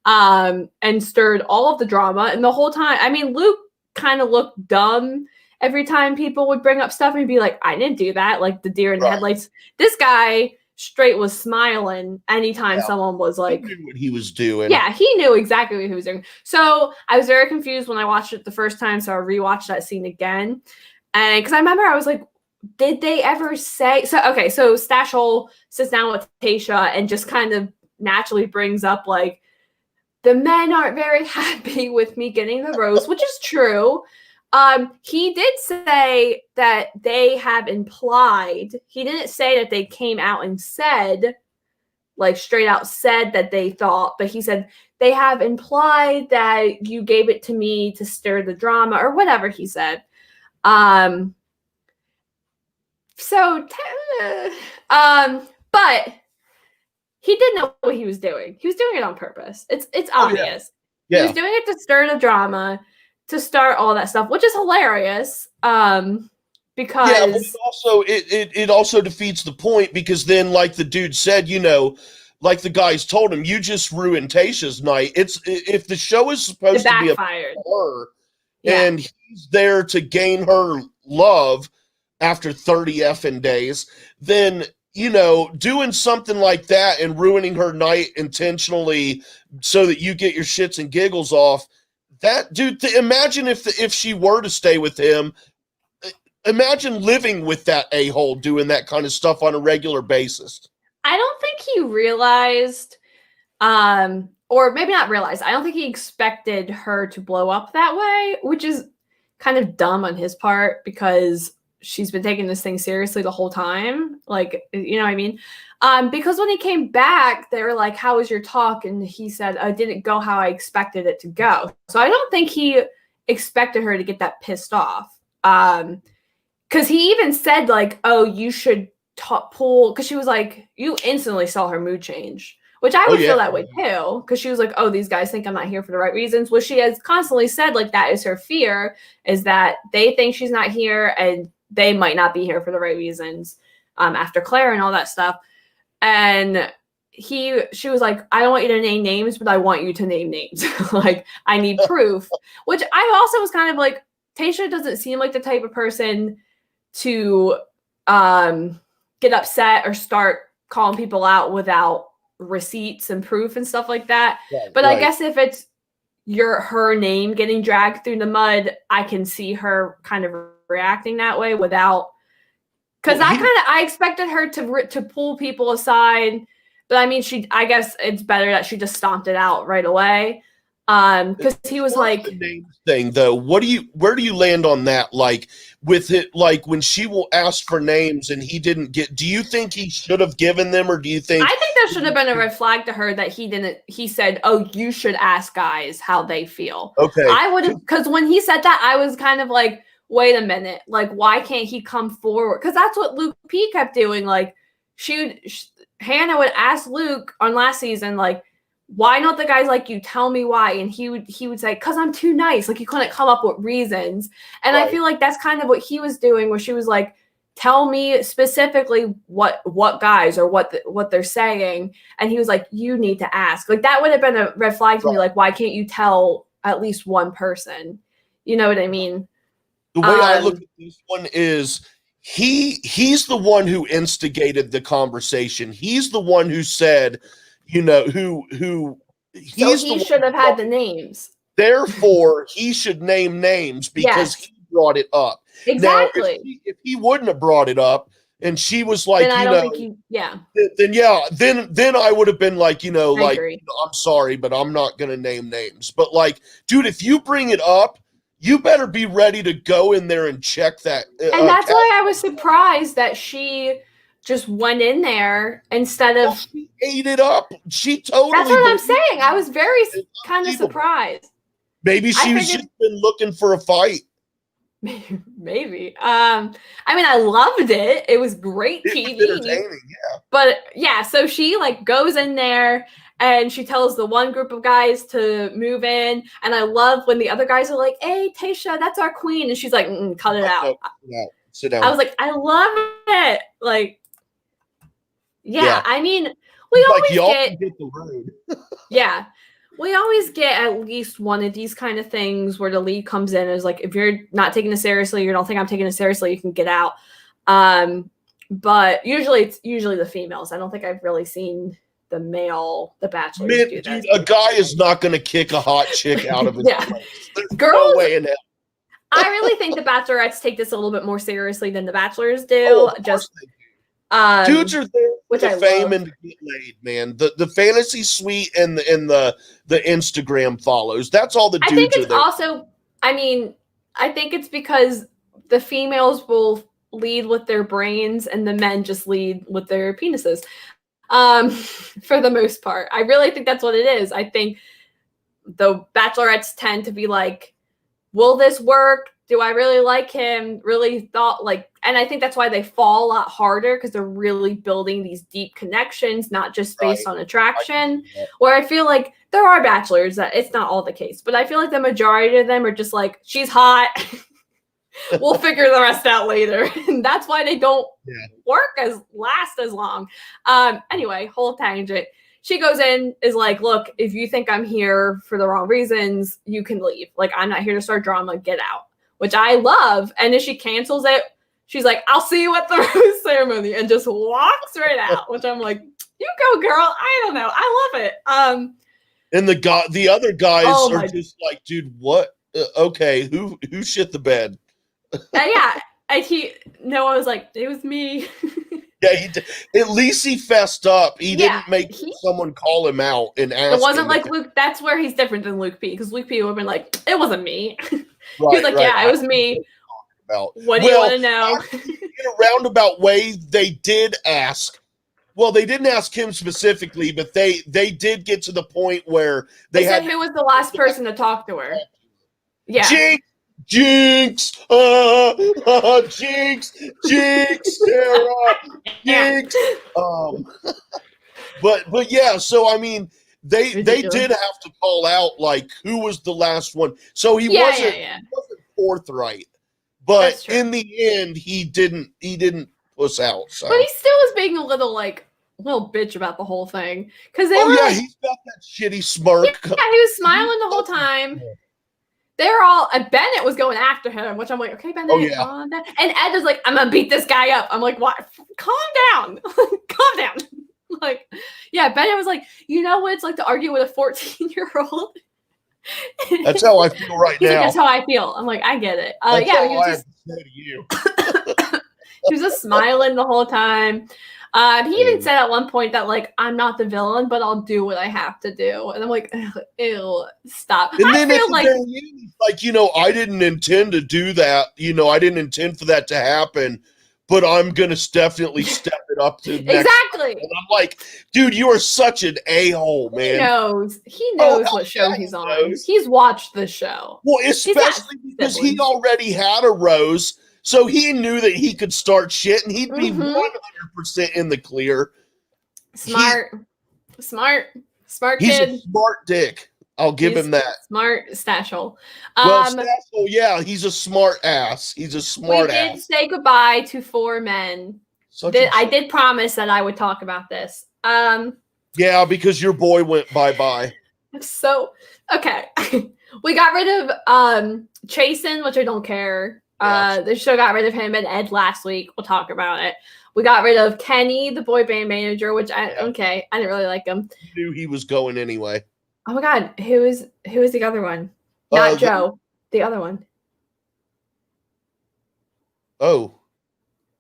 and stirred all of the drama. And the whole time, Luke kind of looked dumb every time people would bring up stuff and be like, I didn't do that. Like the deer in the headlights. This guy straight was smiling anytime someone was like, he knew what he was doing. Yeah, he knew exactly what he was doing. So I was very confused when I watched it the first time. So I rewatched that scene again. And because I remember I was like, did they ever say so? Okay, so Stash Hole sits down with Tayshia and just kind of naturally brings up like the men aren't very happy with me getting the rose, which is true. He did say that they have implied, he didn't say that they came out and said, like straight out said that they thought, but he said they have implied that you gave it to me to stir the drama or whatever he said. But he did know what he was doing. He was doing it on purpose. It's obvious. Yeah. He was doing it to stir the drama, to start all that stuff, which is hilarious. Because but it also defeats the point because then, like the dude said, like the guys told him, you just ruined Tayshia's night. If the show is supposed to be about her, and he's there to gain her love after 30 effing days, then doing something like that and ruining her night intentionally so that you get your shits and giggles off. That dude, imagine if she were to stay with him. Imagine living with that a-hole doing that kind of stuff on a regular basis. I don't think he realized, or maybe not realized. I don't think he expected her to blow up that way, which is kind of dumb on his part because she's been taking this thing seriously the whole time. Like, you know what I mean? Because when he came back, they were like, how was your talk? And he said, I didn't go how I expected it to go. So I don't think he expected her to get that pissed off. Because he even said like, oh, you should pull, because she was like, you instantly saw her mood change, which I would yeah. feel that way too, because she was like, oh, these guys think I'm not here for the right reasons. Well, she has constantly said, like, that is her fear, is that they think she's not here and they might not be here for the right reasons after Claire and all that stuff. And she was like, I don't want you to name names, but I want you to name names. Like, I need proof, which I also was kind of like, Tayshia doesn't seem like the type of person to get upset or start calling people out without receipts and proof and stuff like that. Right, but I guess if it's her name getting dragged through the mud, I can see her kind of reacting that way without, because I expected her to pull people aside, but I mean, I guess it's better that she just stomped it out right away. Because he was like, the name thing though, where do you land on that? Like with it, like when she will ask for names and he didn't get, do you think he should have given them, or do you think? I think there should have been a red flag to her that he didn't. He said, "Oh, you should ask guys how they feel." Okay, I would have, because when he said that, I was kind of like, wait a minute, like, why can't he come forward? Because that's what Luke P kept doing. Like, Hannah would ask Luke on last season, like, why don't the guys like you? Tell me why. And he would say, because I'm too nice. Like, he couldn't come up with reasons. And I feel like that's kind of what he was doing, where she was like, tell me specifically what guys or what they're saying. And he was like, you need to ask. Like, that would have been a red flag to me. Like, why can't you tell at least one person? You know what I mean? The way I look at this one is he's the one who instigated the conversation. He's the one who said, you know, he should have had the names. Therefore, he should name names because he brought it up. Exactly. Now, if he wouldn't have brought it up, and she was like, then I would have been like, I'm sorry, but I'm not going to name names. But like, dude, if you bring it up, you better be ready to go in there and check that. And that's why I was surprised that she just went in there instead of. She ate it up. She totally. That's what I'm saying. I was very kind of surprised. Maybe she was just been looking for a fight. Maybe. I mean, I loved it. It was great TV. Entertaining, yeah. But yeah, so she like goes in there and she tells the one group of guys to move in. And I love when the other guys are like, hey, Tayshia, that's our queen. And she's like, cut it out. No, sit down. I was like, I love it. Like, yeah. I mean, we always get the road. Yeah. We always get at least one of these kind of things where the lead comes in and is like, if you're not taking it seriously, you don't think I'm taking it seriously, you can get out. But usually it's the females. I don't think I've really seen the bachelors do that. Dude, a guy is not going to kick a hot chick out of his place. There's Girls, no way in hell. I really think the bachelorettes take this a little bit more seriously than the bachelors do. Dudes are there with the fame and to get laid, man. The fantasy suite and the Instagram follows. That's all the dudes I think it's are there. also, I mean, I think it's because the females will lead with their brains and the men just lead with their penises. For the most part. I really think that's what it is. I think the bachelorettes tend to be like, will this work? Do I really like him? Really thought like, and I think that's why they fall a lot harder, because they're really building these deep connections, not just based on attraction. Where I feel like there are bachelors that it's not all the case, but I feel like the majority of them are just like, she's hot. We'll figure the rest out later. And that's why they don't last as long. Anyway, whole tangent. She goes in, is like, look, if you think I'm here for the wrong reasons, you can leave. Like, I'm not here to start drama. Get out. Which I love. And if she cancels it, she's like, I'll see you at the rose ceremony, and just walks right out. Which I'm like, you go, girl. I don't know. I love it. And the other guys are just like, dude, what? Okay, who shit the bed? Yeah. And Noah was like, it was me. Yeah, he did. At least he fessed up. He didn't make someone call him out and ask. It wasn't like Luke. That's where he's different than Luke P. Because Luke P would have been like, it wasn't me. He was like, yeah, it was me. What do you want to know? In a roundabout way, they did ask. Well, they didn't ask him specifically, but they did get to the point where they said who was the last person to talk to her. Yeah. Jinx, Jinx, Sarah, Jinx. But yeah, so I mean, they Ridiculous. did have to call out like who was the last one. So he Yeah, wasn't forthright, but in the end, he didn't puss out. So. But he still was being a little bitch about the whole thing because he's got that shitty smirk. Yeah, he was smiling the whole time. They were all, and Bennett was going after him, which I'm like, okay, Bennett, calm down. And Ed was like, I'm gonna beat this guy up. I'm like, what? Calm down, calm down. Like, yeah, Bennett was like, you know what it's like to argue with a 14-year-old. That's how I feel right now. Like, that's how I feel. I'm like, I get it. That's yeah, all I have to say to you. He was just smiling the whole time. He even said at one point that like, I'm not the villain, but I'll do what I have to do. And I'm like, ew, stop. And then it's like, I didn't intend to do that. I didn't intend for that to happen, but I'm gonna definitely step it up to exactly. And I'm like, dude, you are such an a-hole, man. He knows what show he's on. He's watched the show. Well, especially because he already had a rose. So he knew that he could start shit, and he'd be 100% in the clear. Smart He's kid. A smart dick. I'll give him that. Smart Stashel. Stashel, yeah, he's a smart ass. He's a smart ass. We did say goodbye to 4 men. I did promise that I would talk about this. Yeah, because your boy went bye-bye. So, okay. We got rid of Chasen, which I don't care. The show got rid of him and Ed last week. We'll talk about it. We got rid of Kenny, the boy band manager, which I didn't really like him. You knew he was going anyway. Oh my God, who is the other one? Not Joe, the other one. Oh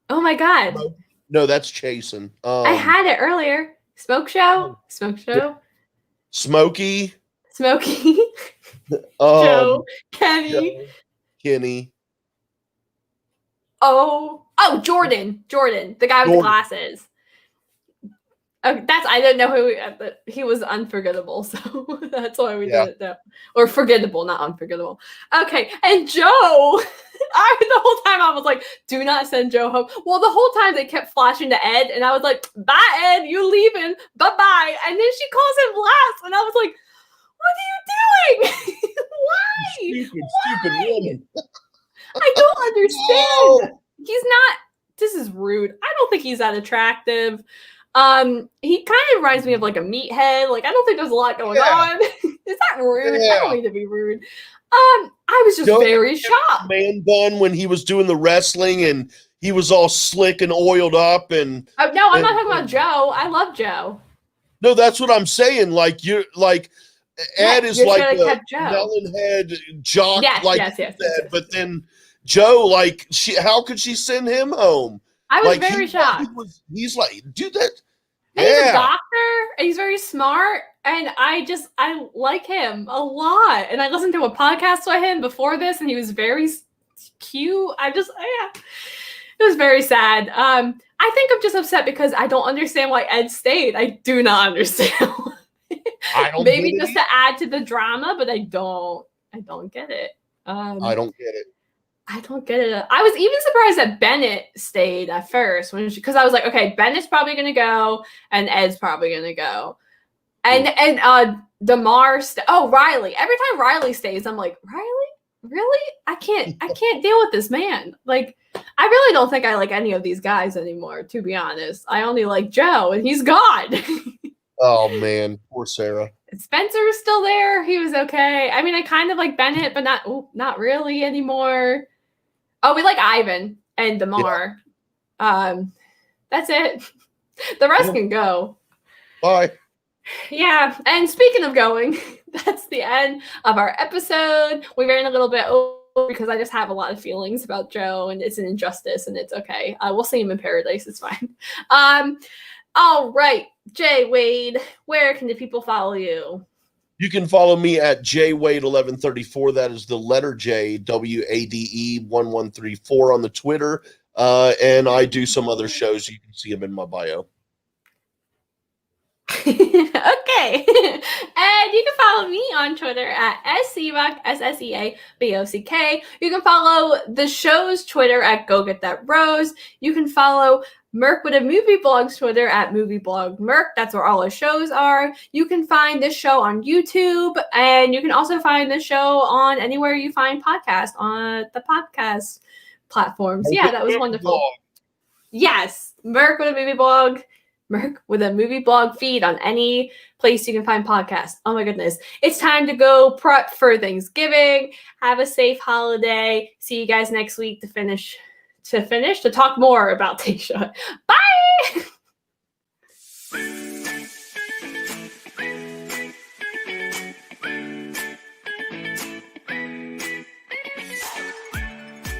my God. No, that's Chasen. I had it earlier. Smoke show. Smokey. Joe. Kenny. Oh, Jordan, the guy with the glasses. I didn't know who he was unforgettable, so that's why we did it though. Or forgettable, not unforgettable. Okay, and Joe, the whole time I was like, do not send Joe home. Well, the whole time they kept flashing to Ed, and I was like, bye Ed, you leaving, bye-bye. And then she calls him last, and I was like, what are you doing? Why? Stupid woman. I don't understand. He's not, this is rude. I don't think he's that attractive. He kind of reminds me of like a meathead. Like, I don't think there's a lot going on. Is that rude? I don't mean to be rude. I was just very shocked. Man bun when he was doing the wrestling and he was all slick and oiled up and no, I'm not talking about Joe. I love Joe. No, that's what I'm saying. Like you're like Ed is like a melonhead jock, yes, but then Joe, like how could she send him home? I was very shocked. He's like, dude, that. And he's a doctor, and he's very smart, and I like him a lot. And I listened to a podcast by him before this, and he was very cute. It was very sad. I think I'm just upset because I don't understand why Ed stayed. I do not understand. I don't. Maybe just to add to the drama, but I don't get it. I don't get it. I don't get it. I was even surprised that Bennett stayed at first because I was like, okay, Bennett's probably gonna go and Ed's probably gonna go, and Damar. Riley. Every time Riley stays, I'm like, Riley, really? I can't deal with this man. Like, I really don't think I like any of these guys anymore. To be honest, I only like Joe, and he's gone. Oh man, poor Sarah. Spencer was still there. He was okay. I mean, I kind of like Bennett, but not really anymore. Oh, we like Ivan and Damar. Yeah. That's it. The rest can go. Bye. Yeah. And speaking of going, that's the end of our episode. We ran a little bit over because I just have a lot of feelings about Joe, and it's an injustice, and it's okay. We'll see him in paradise. It's fine. All right, J Wade, where can the people follow you? You can follow me at JWade1134. That is the letter J, WADE 1134 on the Twitter. And I do some other shows. You can see them in my bio. Okay. And you can follow me on Twitter at SCBock, SSEABOCK. You can follow the show's Twitter at Go Get That Rose. You can follow Merc with a Movie Blog's Twitter at Movie Blog Merc. That's where all our shows are. You can find this show on YouTube, and you can also find this show on anywhere you find podcasts on the podcast platforms. Yeah, that was wonderful. Yes, Merc with a Movie Blog. Merc with a Movie Blog feed on any place you can find podcasts. Oh my goodness. It's time to go prep for Thanksgiving. Have a safe holiday. See you guys next week to talk more about Tayshia. Bye!